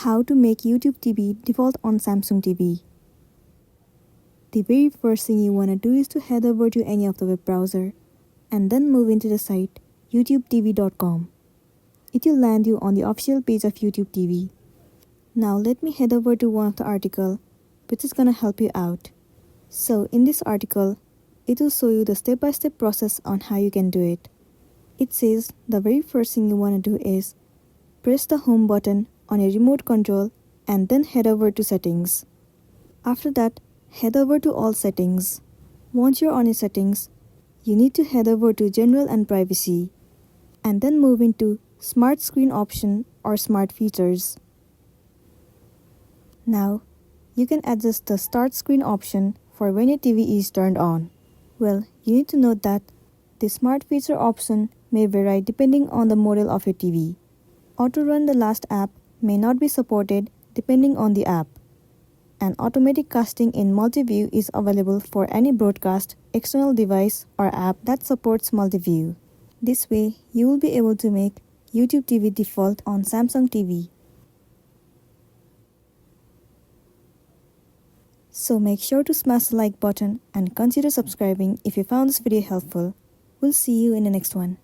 How to make YouTube TV default on Samsung TV. The very first thing you want to do is to head over to any of the web browser and then move into the site youtubetv.com. It will land you on the official page of YouTube TV. Now let me head over to one of the article which is gonna help you out. So in this article, it will show you the step-by-step process on how you can do it. It says the very first thing you want to do is press the home button on your remote control and then head over to settings. After that, head over to all settings. Once you're on your settings, you need to head over to general and privacy and then move into smart screen option or smart features. Now, you can adjust the start screen option for when your TV is turned on. Well, you need to note that the smart feature option may vary depending on the model of your TV. Auto run the last app may not be supported depending on the app. And automatic casting in multi-view is available for any broadcast, external device or app that supports multi-view. This way, you will be able to make YouTube TV default on Samsung TV. So make sure to smash the like button and consider subscribing if you found this video helpful. We'll see you in the next one.